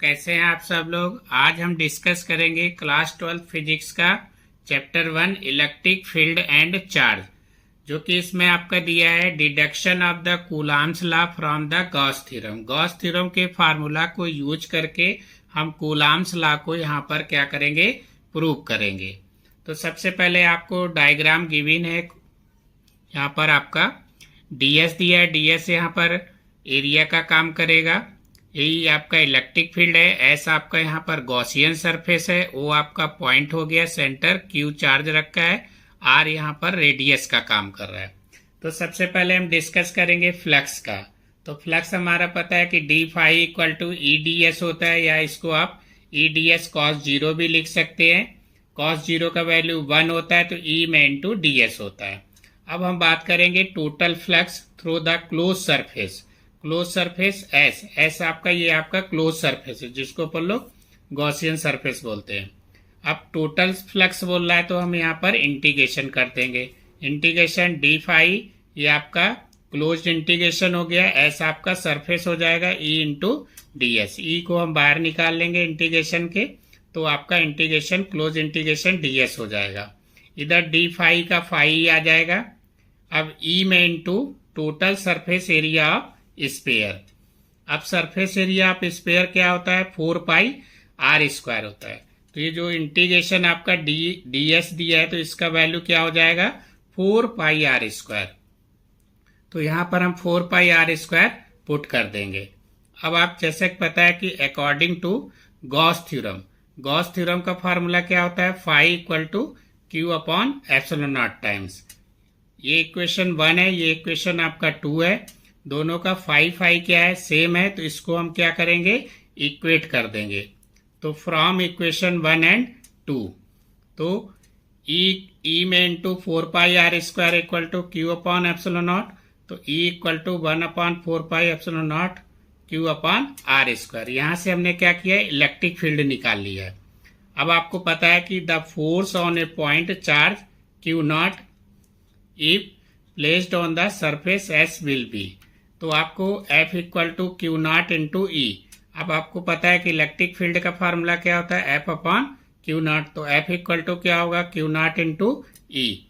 कैसे हैं आप सब लोग। आज हम डिस्कस करेंगे क्लास 12 फिजिक्स का chapter 1 electric field and charge, जो कि इसमें आपका दिया है deduction of the Coulomb's law from the Gauss theorem. Gauss theorem के फार्मूला को यूज करके हम कूलाम्स लॉ को यहाँ पर क्या करेंगे, प्रूव करेंगे। तो सबसे पहले आपको डायग्राम गिवन है, यहाँ पर आपका ds दिया है। ds यहाँ पर एरिया का काम करेगा। यही आपका इलेक्ट्रिक फील्ड है। s आपका यहाँ पर गॉसियन सरफेस है। o आपका पॉइंट हो गया सेंटर, q चार्ज रखा है, r यहाँ पर रेडियस का काम कर रहा है। तो सबसे पहले हम डिस्कस करेंगे फ्लक्स का। तो फ्लक्स हमारा पता है कि D phi equal to E D S होता है, या इसको आप E D S cos zero भी लिख सकते हैं। कॉस जीरो का वैल्यू 1 होता है, तो ई में इंटू डी एस होता है। अब हम बात करेंगे total flux through the close surface. Close surface S आपका, ये आपका क्लोज सरफेस है, जिसको अपन लोग गॉसियन सरफेस बोलते हैं। अब टोटल फ्लक्स बोल रहा है, तो हम यहाँ पर इंटीग्रेशन कर देंगे। इंटीग्रेशन डी फाई, ये आपका क्लोज इंटीग्रेशन हो गया। एस आपका सरफेस हो जाएगा, E into D S. E को हम बाहर निकाल लेंगे इंटीग्रेशन के, तो आपका integration close integration D S हो जाएगा। इधर डी फाई का फाई आ जाएगा। अब ई में into total surface area of sphere. अब सरफेस एरिया ऑफ स्पेयर क्या होता है, 4 पाई आर स्क्वायर होता है। तो ये जो इंटीग्रेशन आपका डी एस दिया है, तो इसका वैल्यू क्या हो जाएगा, 4 पाई आर स्क्वायर। तो यहाँ पर हम 4 पाई आर स्क्वायर पुट कर देंगे। अब आप जैसे पता है कि according to Gauss theorem, Gauss theorem का फॉर्मूला क्या होता है, phi equal to Q upon epsilon naught times. ये इक्वेशन 1 है, ये इक्वेशन आपका 2 है। दोनों का फाई क्या है, सेम है, तो इसको हम क्या करेंगे, इक्वेट कर देंगे। तो फ्रॉम इक्वेशन 1 एंड 2, तो ई में into 4 pi R square equal to Q upon epsilon nought, तो E equal to 1 upon 4 pi epsilon nought Q upon R square. यहाँ से हमने क्या किया है, इलेक्ट्रिक फील्ड निकाल लिया है। अब आपको पता है कि the force on a point charge Q nought if placed on the surface S will be. तो आपको F equal to Q nought into E. अब आपको पता है कि इलेक्ट्रिक फील्ड का फार्मूला क्या होता है, F अपॉन क्यू नॉट। तो F इक्वल टू क्या होगा, क्यू नॉट इंटू ई।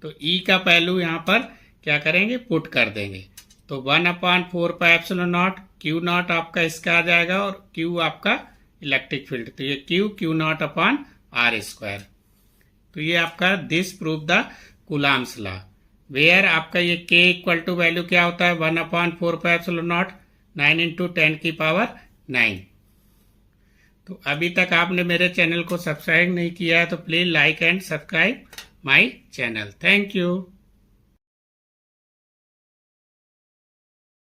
तो E का वैल्यू यहाँ पर क्या करेंगे, पुट कर देंगे। तो 1 upon 4 pi epsilon nought, Q not आपका इसका आ जाएगा, और Q आपका इलेक्ट्रिक फील्ड, तो ये Q naught upon R square. तो ये आपका this prove the Coulomb's law, where आपका ये k इक्वल टू वैल्यू क्या होता है, 1 upon 4 pi epsilon not, 9 into 10 की पावर 9। तो अभी तक आपने मेरे चैनल को सब्सक्राइब नहीं किया है, तो please like and subscribe my channel. Thank you.